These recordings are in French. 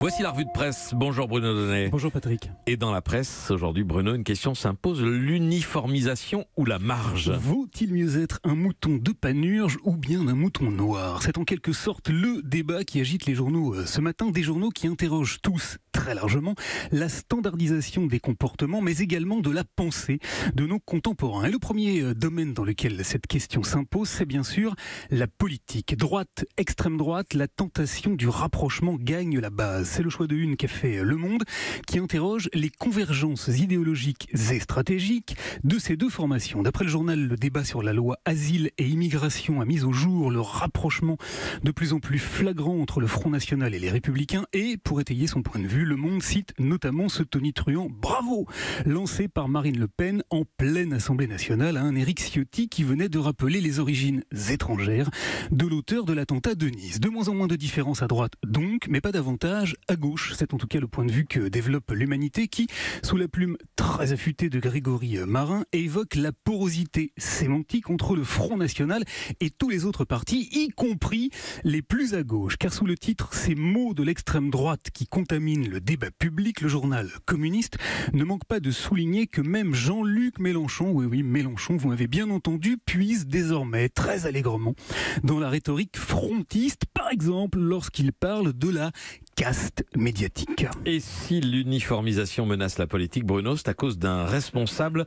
Voici la revue de presse. Bonjour Bruno Donnet. Bonjour Patrick. Et dans la presse, aujourd'hui Bruno, une question s'impose, l'uniformisation ou la marge? Vaut-il mieux être un mouton de Panurge ou bien un mouton noir? C'est en quelque sorte le débat qui agite les journaux ce matin, des journaux qui interrogent tous très largement la standardisation des comportements, mais également de la pensée de nos contemporains. Et le premier domaine dans lequel cette question s'impose, c'est bien sûr la politique. Droite, extrême droite, la tentation du rapprochement gagne la base. C'est le choix de une qu'a fait Le Monde, qui interroge les convergences idéologiques et stratégiques de ces deux formations. D'après le journal, le débat sur la loi Asile et Immigration a mis au jour le rapprochement de plus en plus flagrant entre le Front National et les Républicains. Et pour étayer son point de vue, Le Monde cite notamment ce tonitruant « Bravo !» lancé par Marine Le Pen en pleine Assemblée nationale à un Éric Ciotti qui venait de rappeler les origines étrangères de l'auteur de l'attentat de Nice. De moins en moins de différences à droite donc, mais pas davantage à gauche. C'est en tout cas le point de vue que développe l'Humanité qui, sous la plume très affûtée de Grégory Marin, évoque la porosité sémantique entre le Front National et tous les autres partis, y compris les plus à gauche. Car sous le titre « Ces mots de l'extrême droite qui contaminent le débat public », le journal communiste ne manque pas de souligner que même Jean-Luc Mélenchon, oui Mélenchon, vous m'avez bien entendu, puise désormais très allègrement dans la rhétorique frontiste, par exemple lorsqu'il parle de la caste médiatique. Et si l'uniformisation menace la politique, Bruno, c'est à cause d'un responsable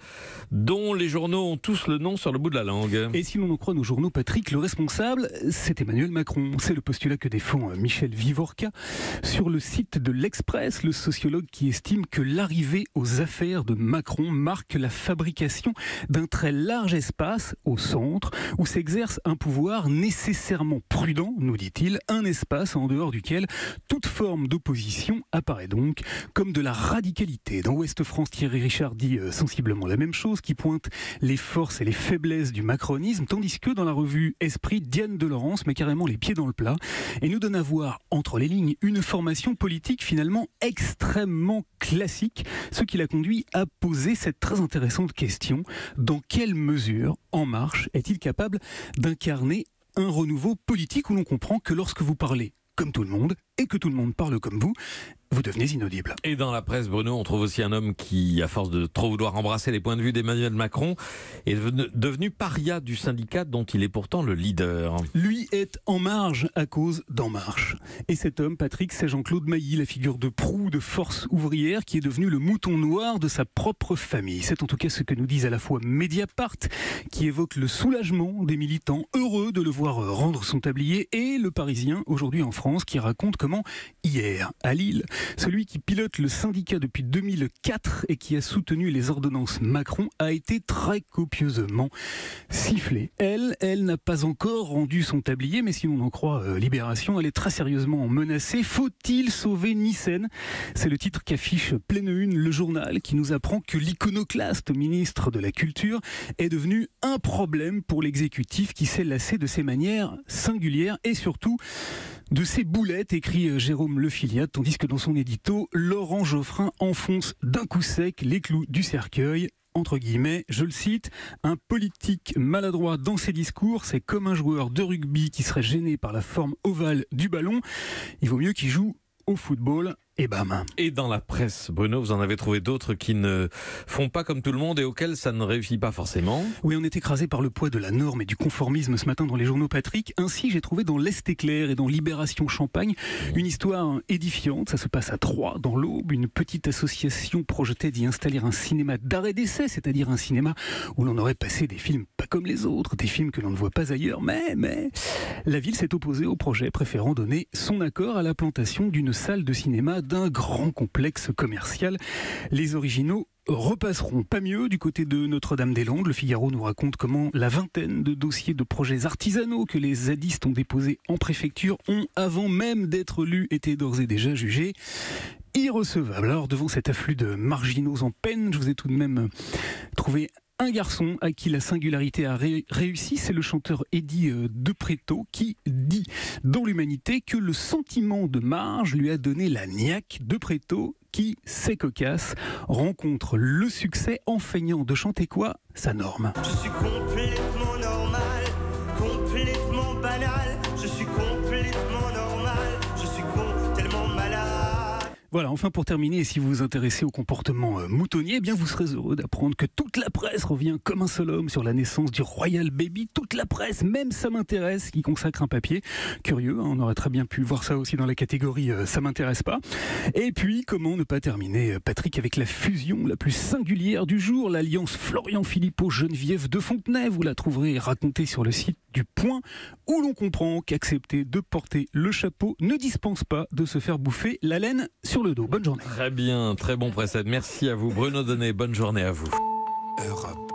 dont les journaux ont tous le nom sur le bout de la langue. Et si l'on en croit nos journaux, Patrick, le responsable, c'est Emmanuel Macron. C'est le postulat que défend Michel Vivorca. Sur le site de l'Express, le sociologue qui estime que l'arrivée aux affaires de Macron marque la fabrication d'un très large espace au centre où s'exerce un pouvoir nécessairement prudent, nous dit-il, un espace en dehors duquel toute forme d'opposition apparaît donc comme de la radicalité. Dans Ouest France, Thierry Richard dit sensiblement la même chose, qui pointe les forces et les faiblesses du macronisme, tandis que dans la revue Esprit, Diane Delorence met carrément les pieds dans le plat et nous donne à voir entre les lignes une formation politique finalement extrêmement classique, ce qui l'a conduit à poser cette très intéressante question: dans quelle mesure En Marche est-il capable d'incarner un renouveau politique où l'on comprend que lorsque vous parlez comme tout le monde et que tout le monde parle comme vous devenez inaudible. Et dans la presse, Bruno, on trouve aussi un homme qui, à force de trop vouloir embrasser les points de vue d'Emmanuel Macron, est devenu paria du syndicat dont il est pourtant le leader. Lui est en marge à cause d'En Marche. Et cet homme, Patrick, c'est Jean-Claude Mailly, la figure de proue de force ouvrière qui est devenu le mouton noir de sa propre famille. C'est en tout cas ce que nous disent à la fois Mediapart, qui évoque le soulagement des militants heureux de le voir rendre son tablier, et Le Parisien, aujourd'hui en France, qui raconte comment hier, à Lille, celui qui pilote le syndicat depuis 2004 et qui a soutenu les ordonnances Macron a été très copieusement sifflé. Elle n'a pas encore rendu son tablier, mais si l'on en croit Libération, elle est très sérieusement menacée. Faut-il sauver Nyssen? C'est le titre qu'affiche Pleine Une, le journal, qui nous apprend que l'iconoclaste ministre de la Culture est devenu un problème pour l'exécutif qui s'est lassé de ses manières singulières et surtout de ses boulettes, écrit Jérôme Lefiliade, tandis que dans son édito, Laurent Geoffrin enfonce d'un coup sec les clous du cercueil. Entre guillemets, je le cite, un politique maladroit dans ses discours, c'est comme un joueur de rugby qui serait gêné par la forme ovale du ballon. Il vaut mieux qu'il joue au football. Et bam. Et dans la presse, Bruno, vous en avez trouvé d'autres qui ne font pas comme tout le monde et auxquels ça ne réussit pas forcément. Oui, on est écrasé par le poids de la norme et du conformisme ce matin dans les journaux, Patrick. Ainsi, j'ai trouvé dans l'Est éclair et dans Libération Champagne une histoire édifiante. Ça se passe à Troyes, dans l'Aube. Une petite association projetait d'y installer un cinéma d'arrêt d'essai, c'est-à-dire un cinéma où l'on aurait passé des films pas comme les autres, des films que l'on ne voit pas ailleurs. Mais la ville s'est opposée au projet, préférant donner son accord à la plantation d'une salle de cinéma d'un grand complexe commercial. Les originaux repasseront pas mieux du côté de Notre-Dame-des-Landes. Le Figaro nous raconte comment la vingtaine de dossiers de projets artisanaux que les zadistes ont déposés en préfecture ont, avant même d'être lus, été d'ores et déjà jugés irrecevables. Alors, devant cet afflux de marginaux en peine, je vous ai tout de même trouvé un garçon à qui la singularité a réussi, c'est le chanteur Eddie De Pretto qui dit dans l'Humanité que le sentiment de marge lui a donné la niaque. De Pretto qui, c'est cocasse, rencontre le succès en feignant de chanter quoi? Sa norme. Je suis complètement normal, complètement banal, je suis complètement normal, je suis tellement malade. Voilà, enfin pour terminer, si vous vous intéressez au comportement moutonnier, eh bien vous serez heureux d'apprendre que toute la presse revient comme un seul homme sur la naissance du Royal Baby. Toute la presse, même Ça m'intéresse, qui consacre un papier. Curieux, hein, on aurait très bien pu voir ça aussi dans la catégorie Ça m'intéresse pas. Et puis, comment ne pas terminer, Patrick, avec la fusion la plus singulière du jour, l'alliance Florian Philippot-Geneviève de Fontenay. Vous la trouverez racontée sur le site du Point, où l'on comprend qu'accepter de porter le chapeau ne dispense pas de se faire bouffer la laine sur le dos. Bonne journée. Très bien, très bon précède. Merci à vous Bruno Donnet, bonne journée à vous. Europe.